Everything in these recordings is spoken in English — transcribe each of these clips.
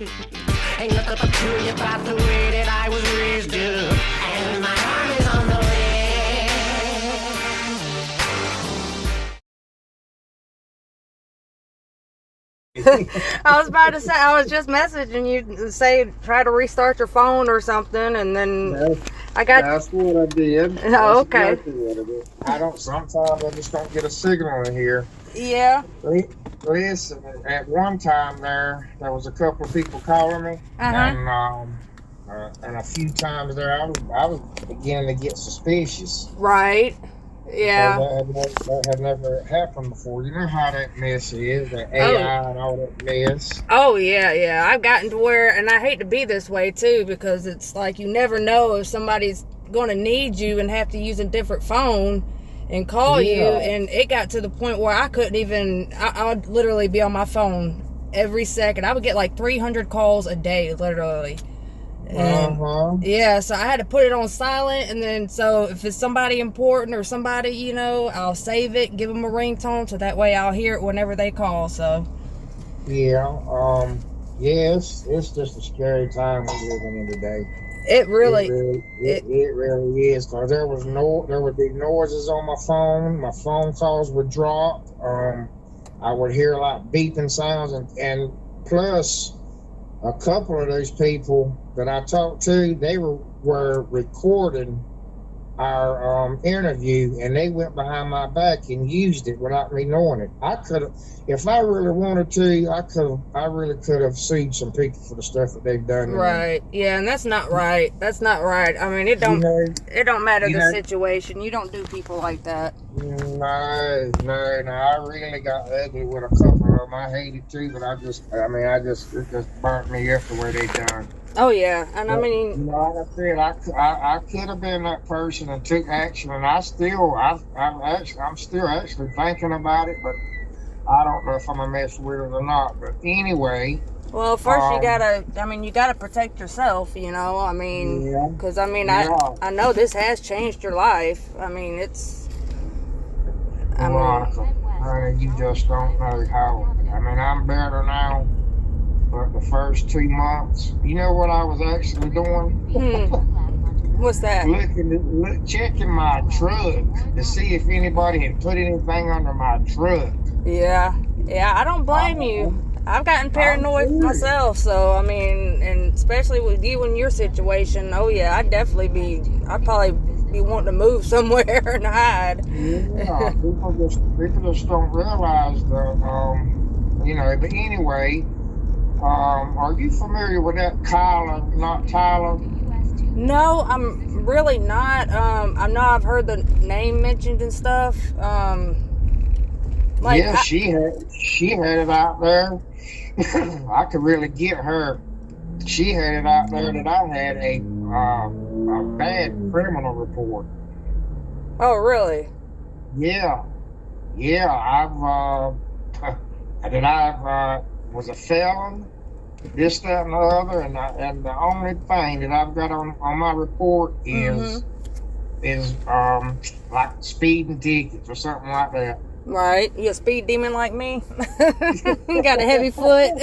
Ain't nothing peculiar about the way that I was raised, and my arm is on the way. I was about to say, I was just messaging you to say try to restart your phone or something, and then I got. That's what I did. Oh, That's okay. exactly what I did. Sometimes I just don't get a signal in here. Yeah. Listen, at one time there was a couple of people calling me, and a few times there I was beginning to get suspicious. Right. Because Yeah. that had never happened before. You know how that mess is, that Oh. AI and all that mess. Oh yeah. I've gotten to where, and I hate to be this way too, because it's like you never know if somebody's going to need you and have to use a different phone and call you. And it got to the point where I couldn't even. I would literally be on my phone every second. I would get like 300 calls a day, literally. And yeah, so I had to put it on silent, and then so if it's somebody important or somebody, I'll save it, give them a ringtone, so that way I'll hear it whenever they call. So yes, it's just a scary time we're living in today. it really It really is, because there would be noises on my phone. My phone calls would drop. I would hear like beeping sounds, and plus a couple of those people that I talked to, they were recording our interview, and they went behind my back and used it without me knowing it. I could have, if I really wanted to, I really could have sued some people for the stuff that they've done. Right. Yeah, and that's not right. That's not right. I mean, it don't matter the situation. You don't do people like that. No. I really got ugly with a couple of them. I hated too, but it just burnt me up the way they done. Oh yeah, and I mean, like I said, I could have been that person and took action, and I'm still actually thinking about it, but I don't know if I'm gonna mess with it or not. But anyway. Well, first you gotta protect yourself, I mean, because I know this has changed your life. I mean, Veronica, honey, you just don't know how. I mean, I'm better now. But the first 2 months, you know what I was actually doing? What's that? Checking my truck to see if anybody had put anything under my truck. Yeah, I don't blame you. I've gotten paranoid myself, so I mean, and especially with you in your situation, oh yeah, I'd probably be wanting to move somewhere and hide. Yeah, people just don't realize but anyway. Are you familiar with that Kyler, not Tyler? No, I'm really not. I know I've heard the name mentioned and stuff. She had it out there. I could really get her. She had it out there that I had a bad criminal report. Oh, really? Yeah. I was a felon, this, that, and the other, and the only thing that I've got on my report is like speeding tickets or something like that. Right, you a speed demon like me? You got a heavy foot.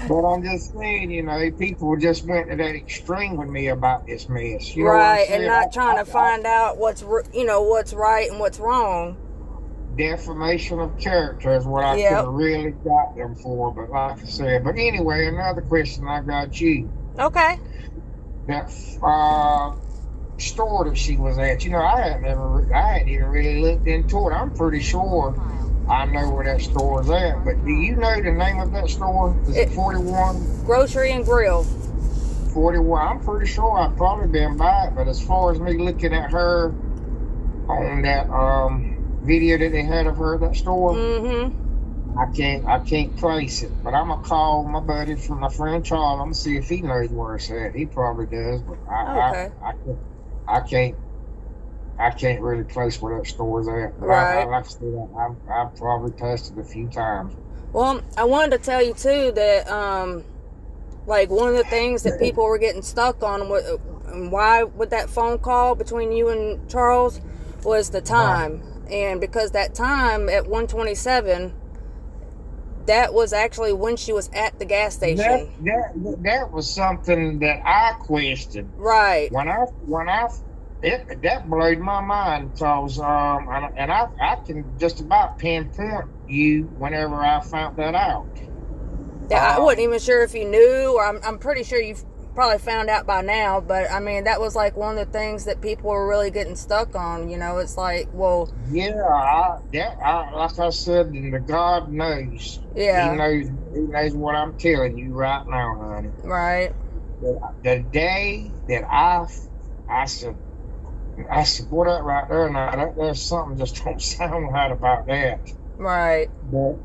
But I'm just saying, people just went to that extreme with me about this mess. Right, and not trying to find out what's right and what's wrong. Defamation of character is what I could have really got them for, but like I said. But anyway, another question I got you. Okay. That store that she was at, I hadn't even really looked into it. I'm pretty sure I know where that store is at, but do you know the name of that store? Is it 41? Grocery and Grill. 41. I'm pretty sure I've probably been by it, but as far as me looking at her on that video that they had of her at that store, I can't place it. But I'm gonna call my buddy from my friend Charles. I'm gonna see if he knows where it's at. He probably does, but I can't really place where that store's at. But right. Like I said, I've probably passed it a few times. Well, I wanted to tell you too that like one of the things that people were getting stuck on and why with that phone call between you and Charles was the time. And because that time at 1:27, that was actually when she was at the gas station. That was something that I questioned. Right. That blowed my mind because and I can just about pinpoint you whenever I found that out. Yeah, I wasn't even sure if you knew, or I'm pretty sure you've probably found out by now, but I mean, that was like one of the things that people were really getting stuck on, you know. It's like, well, yeah, like I said, the God knows. yeah, He knows what I'm telling you right now, honey. right, The day that I said, boy, that right there, now there's something just don't sound right about that. right, But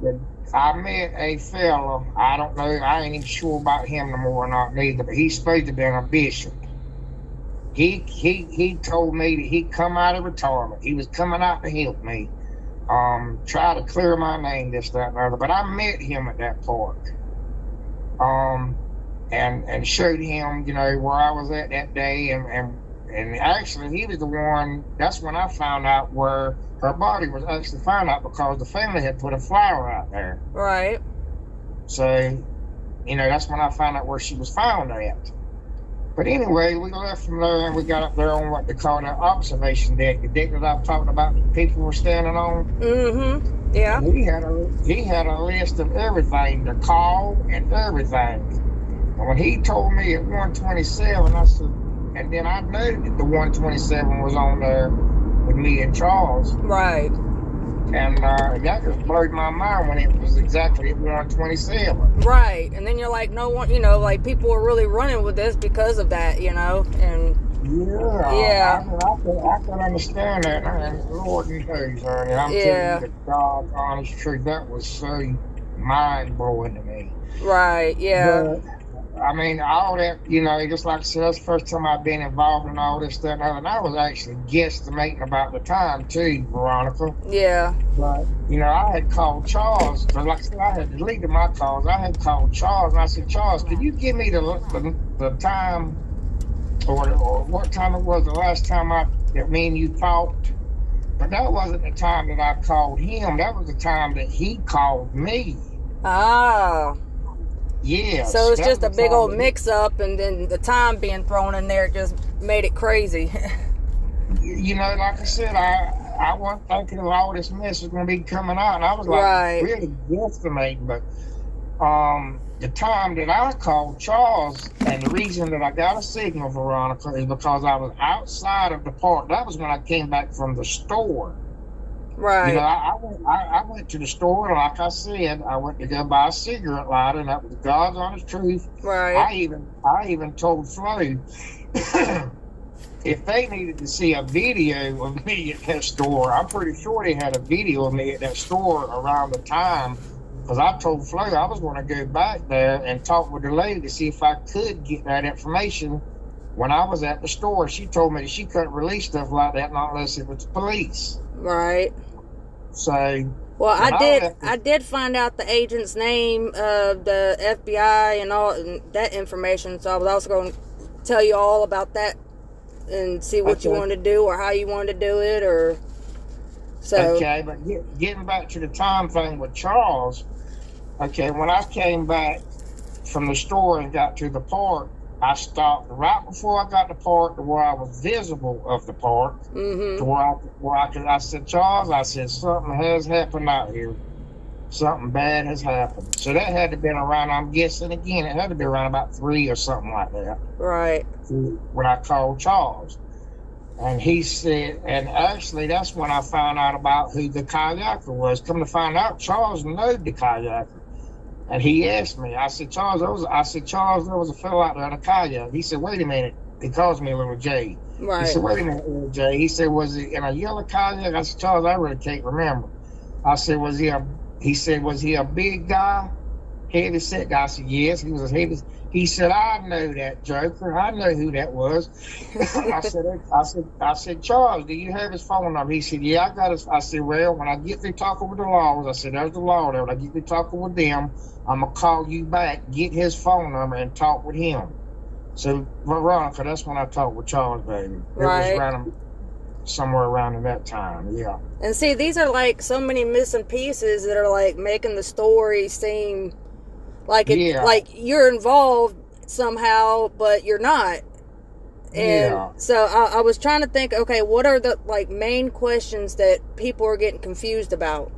I met a fella, I don't know, I ain't even sure about him no more or not neither, but he's supposed to be a bishop. He told me that he'd come out of retirement. He was coming out to help me, try to clear my name, this, that, and the other. But I met him at that park, and showed him, you know, where I was at that day, and actually he was the one. That's when I found out where her body was actually found out, because the family had put a flower out there. right. So, you know, that's when I found out where she was found at. But anyway, we left from there and we got up there on what they call that observation deck, the deck that I've talked about that people were standing on. Mm-hmm. Yeah. And he had a list of everything, the call and everything. And when he told me at 127, I said, and then I knew that the 127 was on there with me and Charles. Right. And that just blew my mind when it was exactly at 127. Right. And then you're like, no one, you know, like people were really running with this because of that, you know, and yeah. I can understand that, and Lord knows, honey. I'm telling you the God's honest truth. That was so mind blowing to me. Right. Yeah. But, I mean, all that, you know, just like I said, that's the first time I've been involved in all this stuff. And I was actually guesstimating about the time, too, Veronica. Yeah. But, you know, I had called Charles, but like I said, I had deleted my calls. I had called Charles, and I said, Charles, could you give me the time, or what time it was the last time that me and you talked? But that wasn't the time that I called him. That was the time that he called me. Ah. Yeah. So it's just a big old mix-up, and then the time being thrown in there just made it crazy. You know, like I said, I wasn't thinking of all this mess was going to be coming out, and I was like really guesstimating. But the time that I called Charles, and the reason that I got a signal, Veronica, is because I was outside of the park. That was when I came back from the store. Right. You know, I went to the store, and like I said, I went to go buy a cigarette lighter, and that was God's honest truth. Right. I even told Flo if they needed to see a video of me at that store, I'm pretty sure they had a video of me at that store around the time, because I told Flo I was going to go back there and talk with the lady to see if I could get that information when I was at the store. She told me that she couldn't release stuff like that not unless it was police. Right. So, well, I did find out the agent's name of the FBI and all that information. So I was also going to tell you all about that and see what you wanted to do or how you wanted to do it, or so. Okay, but getting back to the time thing with Charles. Okay, when I came back from the store and got to the park, I stopped right before I got to the park to where I was visible of the park. Mm-hmm. To where I said, Charles, I said, something has happened out here. Something bad has happened. So that had to have been around, I'm guessing again, it had to be around about 3 or something like that. Right. When I called Charles. And he said, and actually that's when I found out about who the kayaker was. Come to find out, Charles knew the kayaker. And he asked me, I said, Charles, there was a fellow out there in a kayak. He said, wait a minute. He calls me a little J. Right. He said, wait a minute, little J. He said, was he in a yellow kayak? I said, Charles, I really can't remember. I said, was he a big guy, heavy set guy? I said, yes, he was a heavy. He said, I know that joker. I know who that was. I said, Charles, do you have his phone number? He said, yeah, I got his. I said, well, when I get through talking with the laws, I said, there's the law there. When I get through talking with them, I'm going to call you back, get his phone number, and talk with him. So, Veronica, that's when I talked with Charles, baby. Right. It was around somewhere around in that time. Yeah. And see, these are like so many missing pieces that are like making the story seem like like you're involved somehow, but you're not. And so I was trying to think, okay, what are the like main questions that people are getting confused about?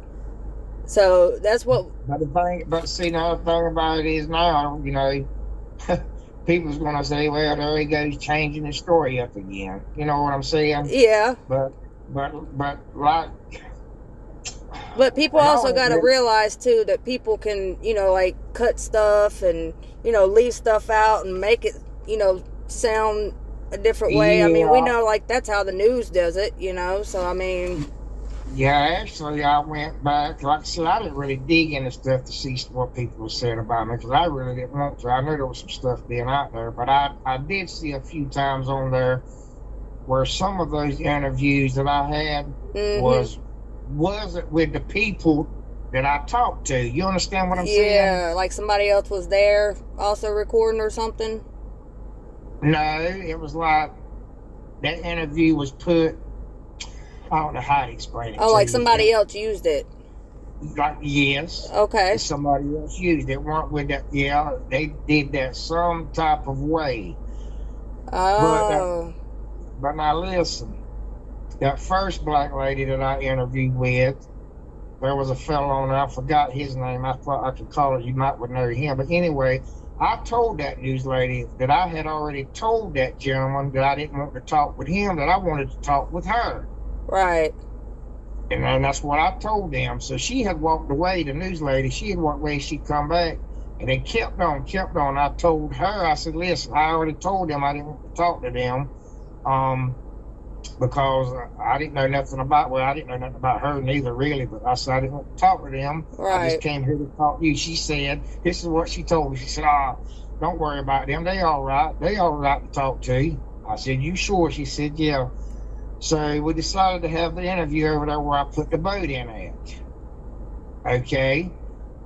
So that's what. But see, now the thing about it is now, people's gonna say, well, there he goes changing the story up again. You know what I'm saying? Yeah. But like. But people also got to realize too that people can, like cut stuff and leave stuff out and make it, sound a different way. I mean, we know like that's how the news does it, So I mean. Yeah, actually, I went back. Like I said, I didn't really dig into stuff to see what people said about me because I really didn't want to. I knew there was some stuff being out there, but I did see a few times on there where some of those interviews that I had wasn't with the people that I talked to. You understand what I'm saying? Yeah, like somebody else was there also recording or something? No, it was like that interview was put. I don't know how to explain it. Oh, like somebody else used it. Like, yes. Okay. Somebody else used it. Weren't with that. Yeah, they did that some type of way. Oh. But now listen, that first black lady that I interviewed with, there was a fellow on there. I forgot his name. I thought I could call it. You might would know him. But anyway, I told that news lady that I had already told that gentleman that I didn't want to talk with him, that I wanted to talk with her. Right. And then that's what I told them. So she had walked away, the news lady. She had walked away, she'd come back. And they kept on. I told her, I said, listen, I already told them I didn't want to talk to them because I didn't know nothing about, I didn't know nothing about her neither, really. But I said, I didn't want to talk to them. Right. I just came here to talk to you. She said, this is what she told me. She said, don't worry about them. They all right. They all right to talk to. I said, you sure? She said, yeah. So we decided to have the interview over there where I put the boat in at. Okay.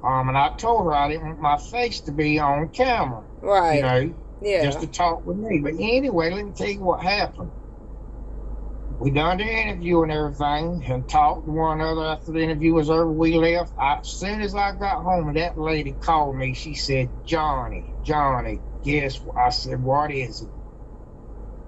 And I told her I didn't want my face to be on camera. Right. Just to talk with me. But anyway, let me tell you what happened. We done the interview and everything and talked to one another after the interview was over. We left. As soon as I got home, that lady called me. She said, Johnny, guess what? I said, what is it?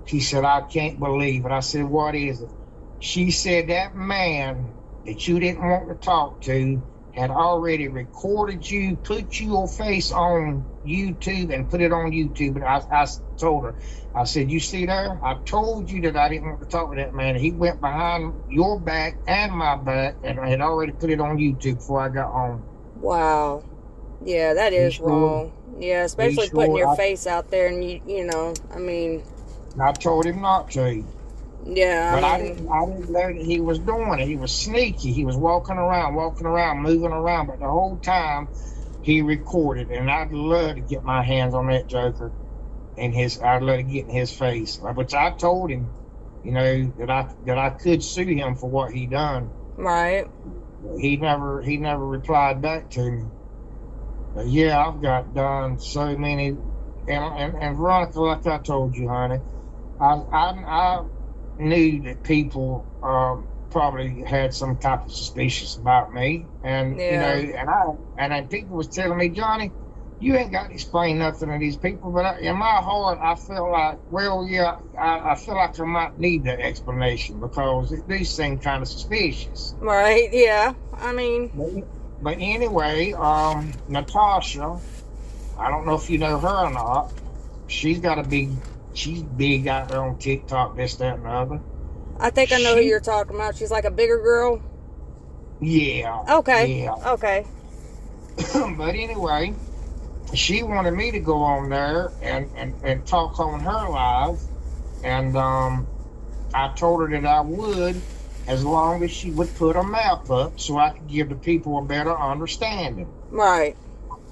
She said, I can't believe it. I said, what is it? She said, that man that you didn't want to talk to had already recorded you, put your face on YouTube and put it on YouTube. And I told her, I said, you see there? I told you that I didn't want to talk to that man. He went behind your back and my back and I had already put it on YouTube before I got home. Wow. Yeah, that is wrong. Yeah, especially putting your face out there and you know, I mean... I told him not to. Yeah, but I didn't know that he was doing it. He was sneaky. He was walking around, moving around. But the whole time he recorded, and I'd love to get my hands on that joker, and I'd love to get in his face. Which I told him, that I could sue him for what he done. Right. He never replied back to me. But yeah, I've got done so many, and Veronica, like I told you, honey. I knew that people probably had some type of suspicious about me, and and people was telling me, Johnny, you ain't got to explain nothing to these people. But in my heart, I felt like, well, yeah, I feel like I might need that explanation because these seem kind of suspicious. Right? Yeah. I mean. But anyway, Natasha, I don't know if you know her or not. She's big out there on TikTok, this, that, and the other. I think I know who you're talking about. She's like a bigger girl. Yeah. Okay. Yeah. Okay. But anyway, she wanted me to go on there and talk on her live, and I told her that I would, as long as she would put a map up so I could give the people a better understanding. Right.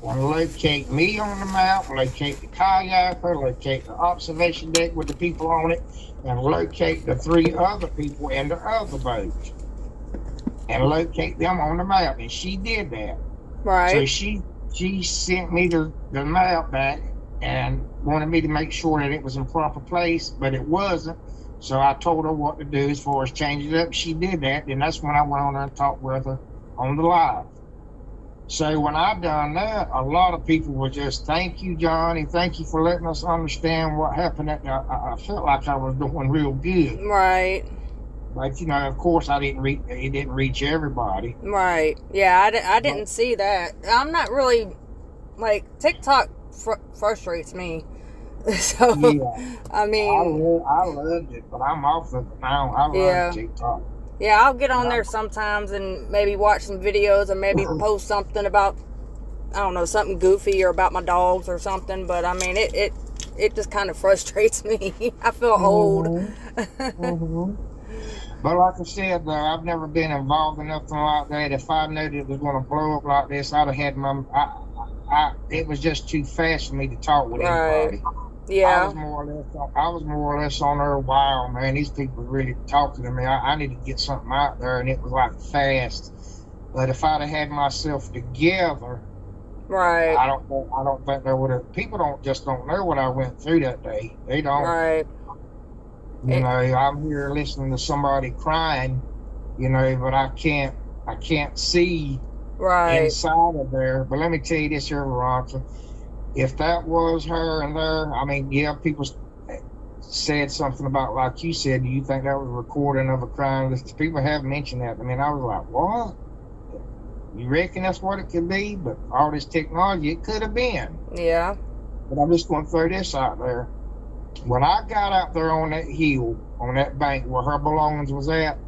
And locate me on the map, locate the kayaker, locate the observation deck with the people on it, and locate the 3 other people in the other boat. And locate them on the map. And she did that. Right. So she sent me the map back and wanted me to make sure that it was in proper place, but it wasn't. So I told her what to do as far as changing it up. She did that. And that's when I went on there and talked with her on the live. So when I done that, a lot of people were just, thank you, Johnny. Thank you for letting us understand what happened. I felt like I was doing real good. Right. But, of course, it didn't reach everybody. Right. Yeah, I didn't see that. I'm not really, like, TikTok frustrates me. So, Yeah. I mean, I loved it, but I'm off of it now. I love TikTok. Yeah, I'll get on there sometimes and maybe watch some videos or maybe post something about, I don't know, something goofy or about my dogs or something. But I mean, it just kind of frustrates me. I feel old. But like I said, though, I've never been involved in nothing like that. If I knew that it was going to blow up like this, I'd have had it was just too fast for me to talk with anybody. Yeah. I was more or less on there. Wow, man, these people really talking to me. I need to get something out there, and it was like fast. But if I'd have had myself together, right, I don't think there would have. People don't know what I went through that day. They don't. Right. I'm here listening to somebody crying, but I can't see inside of there. But let me tell you this here, Veronica. If that was her in there, I mean, yeah, people said something about, like you said, do you think that was a recording of a crime? People have mentioned that. I mean, I was like, what? You reckon that's what it could be? But all this technology, it could have been. Yeah. But I'm just going to throw this out there. When I got out there on that hill, on that bank where her belongings was at,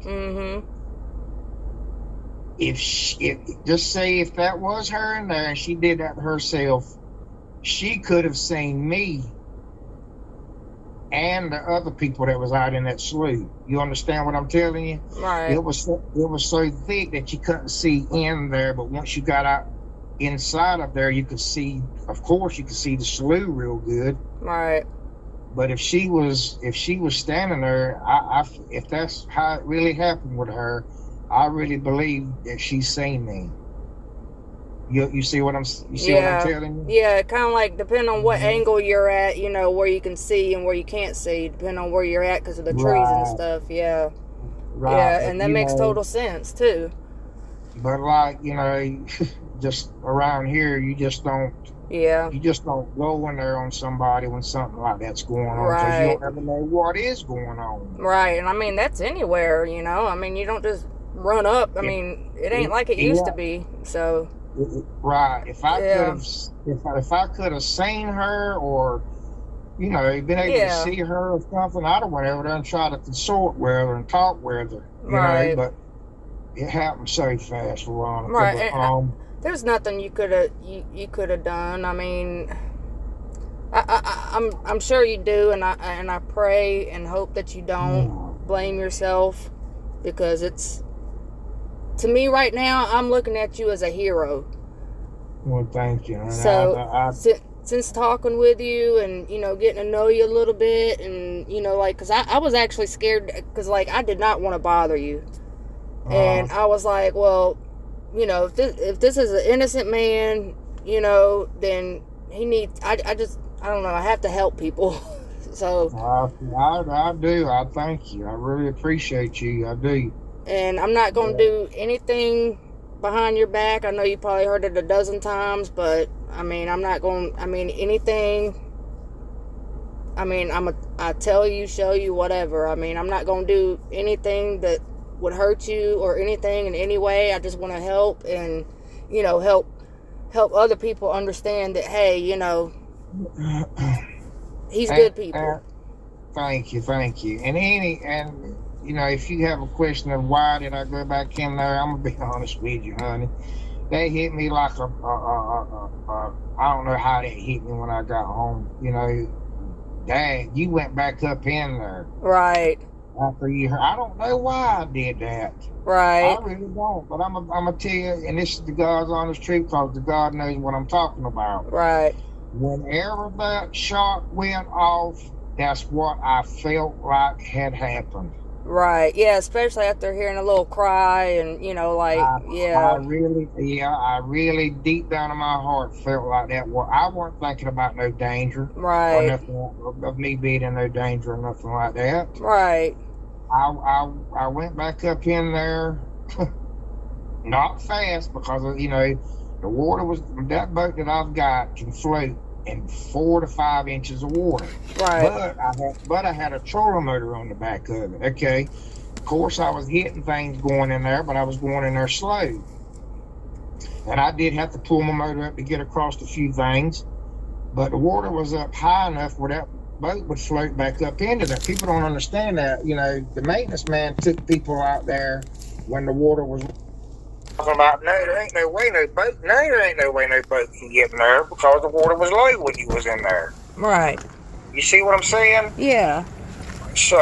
just say if that was her in there and she did that herself, she could have seen me and the other people that was out in that slough. You understand what I'm telling you? Right. It was so thick that you couldn't see in there, but once you got out inside of there, you could see. Of course, you could see the slough real good. Right. But if she was standing there, if that's how it really happened with her, I really believe that she's seen me. You see what I'm telling you? Yeah, kind of like depending on what angle you're at, where you can see and where you can't see, depending on where you're at because of the trees and stuff. Yeah. Right. Yeah, and that makes total sense too. But just around here, you just don't. Yeah. You just don't go in there on somebody when something like that's going on because you don't ever know what is going on. Right, and I mean that's anywhere, I mean you don't just run up. I mean it ain't like it used to be. So. Right. If I could have seen her or, been able to see her or something, I'd have went over there and tried to consort with her and talk with her. Right. But it happened so fast, Veronica. Right. But, there's nothing you could have done. I mean, I'm sure you do, and I pray and hope that you don't blame yourself because it's. To me right now, I'm looking at you as a hero. Well, thank you. And so, since talking with you and, getting to know you a little bit and, because I was actually scared because, I did not want to bother you. And I was like, well, if this is an innocent man, then he needs, I don't know, I have to help people. So. I do. I thank you. I really appreciate you. I do. And I'm not going to do anything behind your back. I know you probably heard it a dozen times, but, I mean, I'm not going, anything, I tell you, show you, whatever. I mean, I'm not going to do anything that would hurt you or anything in any way. I just want to help and, help other people understand that, hey, he's good people. Thank you. And if you have a question of why did I go back in there, I'm gonna be honest with you, honey. They hit me like I don't know how they hit me when I got home. Dad, you went back up in there. Right. After you heard, I don't know why I did that. Right. I really don't. But I'm gonna tell you, and this is the God's honest truth, because the God knows what I'm talking about. Right. Whenever that shot went off, that's what I felt like had happened. Right. Yeah, especially after hearing a little cry and, I really deep down in my heart felt like that. Well, I wasn't thinking about no danger or Right. nothing of me being in no danger or nothing like that. Right. I went back up in there, not fast because the water was that boat that I've got can float in 4 to 5 inches of water. Right. But I had a trolling motor on the back of it. Okay. Of course, I was hitting things going in there, but I was going in there slow. And I did have to pull my motor up to get across a few things. But the water was up high enough where that boat would float back up into that. People don't understand that. The maintenance man took people out there when the water was talking about, no, there ain't no way no boat. No, there ain't no way no boat can get in there because the water was low when you was in there. Right. You see what I'm saying? Yeah. So,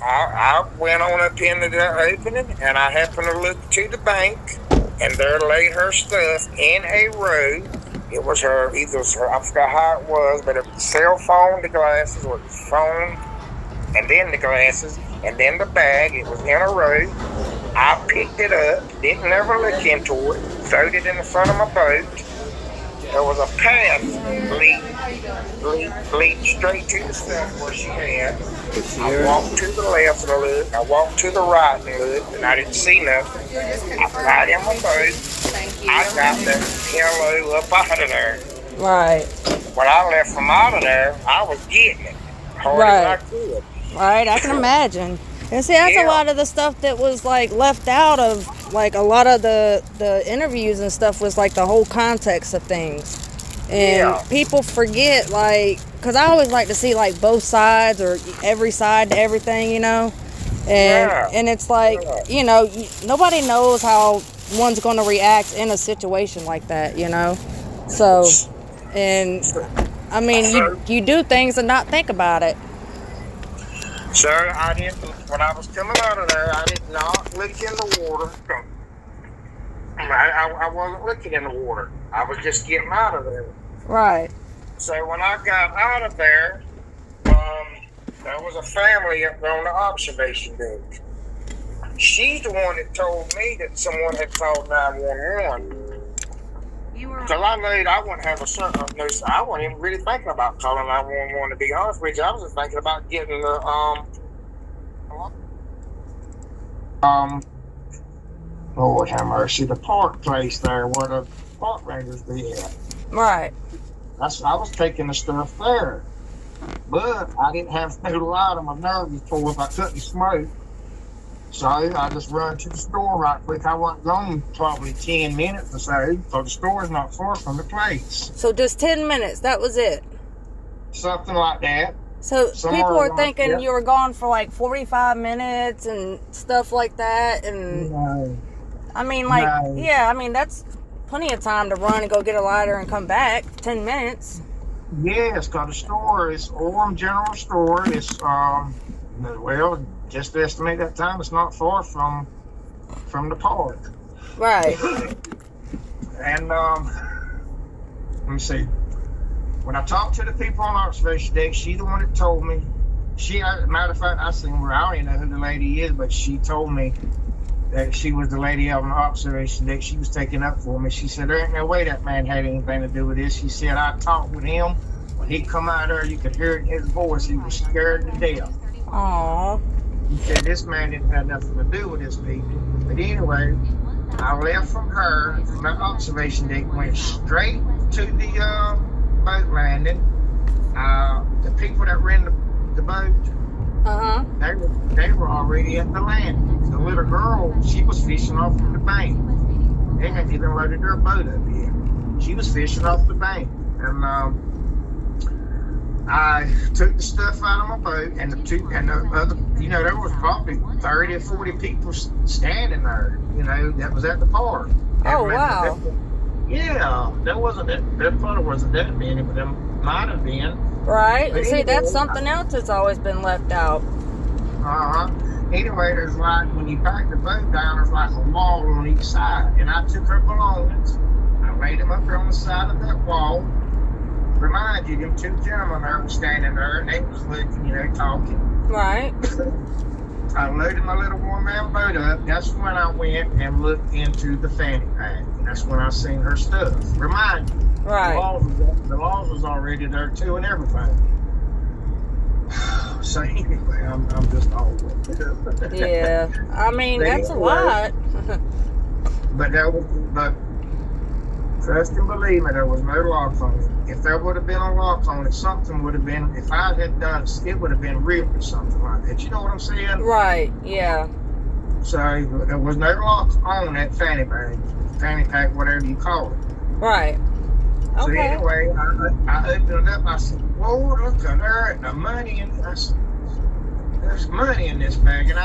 I went on up into the opening, and I happened to look to the bank, and there lay her stuff in a row. It was her, I forgot how it was, but it was the cell phone, the glasses, or the phone, and then the glasses, and then the bag. It was in a row. I picked it up, didn't ever look into it, throwed it in the front of my boat. There was a path lead straight to the stuff where she had. I walked to the left and looked, I walked to the right and looked, and I didn't see nothing. I got in my boat. I got the hello up out of there. Right. When I left from out of there, I was getting it hard as I could. Right, I can imagine. And see, that's a lot of the stuff that was like left out of like a lot of the interviews and stuff was like the whole context of things. And people forget, like, because I always like to see like both sides or every side to everything, and it's like, nobody knows how one's going to react in a situation like that, so, and I mean, you do things and not think about it. So I didn't, when I was coming out of there, I did not look in the water. I wasn't looking in the water. I was just getting out of there. Right. So when I got out of there, there was a family up there on the observation deck. She's the one that told me that someone had called 911. Because I knew I wouldn't have I wasn't even really thinking about calling 911, to be honest with you. I was just thinking about getting the, Lord have mercy, the park place there where the park rangers be at. Right. I was taking the stuff there. But I didn't have no light on my nerves before if I couldn't smoke. So I just run to the store right quick. I wasn't gone probably 10 minutes or so, because the store's not far from the place. So just 10 minutes, that was it? Something like that. So people were thinking you were gone for like 45 minutes and stuff like that. And no. I mean, like, yeah, I mean, that's plenty of time to run and go get a lighter and come back. 10 minutes. Yes, because the store is Orem General Store. It's, well, just to estimate that time, it's not far from the park. Right. And let me see. When I talked to the people on observation deck, she's the one that told me. Matter of fact, I seen her. I don't even know who the lady is, but she told me that she was the lady on the observation deck. She was taking up for me. She said there ain't no way that man had anything to do with this. She said I talked with him. When he come out there, you could hear it in his voice. He was scared to death. Aww. He said this man didn't have nothing to do with this people. But anyway, I left from her, from that observation deck, went straight to the boat landing. The people that ran the boat, they were already at the landing. The little girl, she was fishing off the bank. They hadn't even loaded their boat up yet. She was fishing off the bank. And I took the stuff out of my boat, and the other, there was probably 30 or 40 people standing there, that was at the park. Oh, wow. Yeah, there probably wasn't that many, but there might have been. Right. And see, that's something else that's always been left out. Anyway, there's like, when you pack the boat down, there's like a wall on each side. And I took her belongings. I laid them up there on the side of that wall. Remind you, them two gentlemen there were standing there, and they was looking, talking. Right. I loaded my little one-man boat up. That's when I went and looked into the fanny pack. That's when I seen her stuff. Remind you, Right. the laws was already there too and everything. So anyway, I'm just all with it. Yeah. I mean, But that's a anyway, lot. but trust and believe me, there was no lock on it. If there would have been a lock on it, something would have been, if I had done it, it would have been ripped or something like that. You know what I'm saying? Right. Yeah. So there was no lock on that fanny pack, whatever you call it. Right. So Okay. anyway, I opened it up. I said, "Whoa, look at her, the money in this. There's money in this bag." And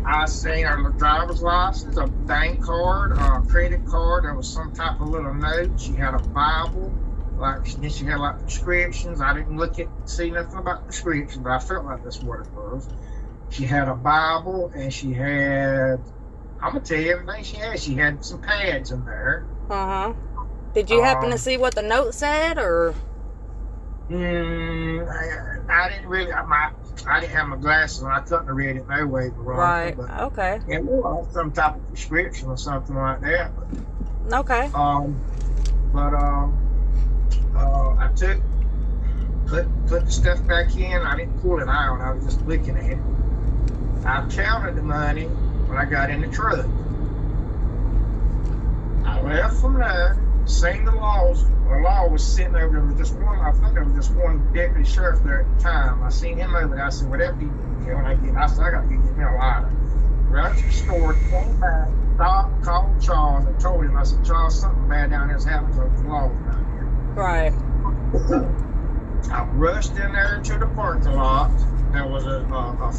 I seen her driver's license, a bank card, a credit card. There was some type of little note. She had a Bible. Then she had like prescriptions. I didn't see nothing about prescriptions, but I felt like that's what it was. She had a Bible, and she had, I'm gonna tell you everything she had. She had some pads in there. Did you happen to see what the note said, or? I didn't really. I didn't have my glasses on. I couldn't have read it no way. Right. But Okay. it was some type of prescription or something like that. But, Okay. I put the stuff back in. I didn't pull it out. I was just looking at it. I counted the money when I got in the truck. I left from there, seen the laws. The law was sitting over there with just one. I think there was just one deputy sheriff there at the time. I seen him over there. I said, "Whatever you when I said, I got to get me a lighter." Right to the store, came back, stopped, called Charles, and told him. I said, "Charles, something bad down there's happening because the law down here." Right. I rushed in there to the parking lot. There was a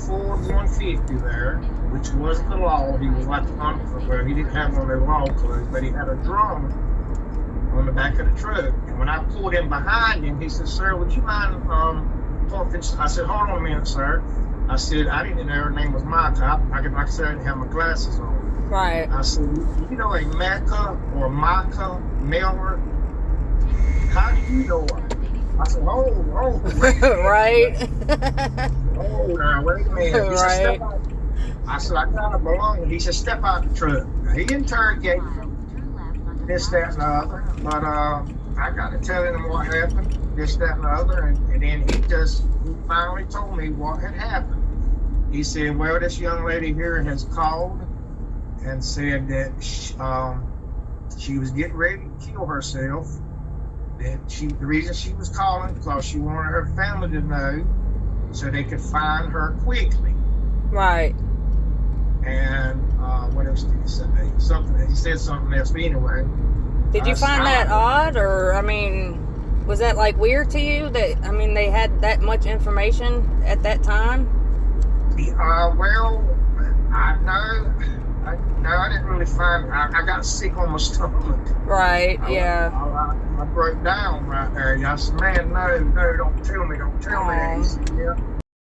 Ford 150 there, which wasn't the law. He was like the undercover. He didn't have one of their law clothes, but he had a drum on the back of the truck. And when I pulled in behind him, he said, "Sir, would you mind parking?" I said, "Hold on a minute, sir." I said, "I didn't know her name was Mica. Like I said, I didn't have my glasses on." Right. I said, "You know a Mica or Mica Miller? How do you know her?" I said, "Oh, wait a minute." Right. "Oh, now, wait a minute." He said, Right. "Step out." I said, "I got a belonging." He said, "Step out the truck." Now, he interrogated this, that, and the other. But I got to tell him what happened, this, that, and the other. And then he finally told me what had happened. He said, "Well, this young lady here has called and said that she was getting ready to kill herself. That the reason she was calling because she wanted her family to know so they could find her quickly." Right. And what else did he say? He said something else. But anyway. Did you find that odd, or I mean, was that like weird to you that they had that much information at that time? Well, I didn't really find. I got sick on my stomach. Right. Yeah. I broke down right there. I said, "Man, no, don't tell me." He said, "Yeah."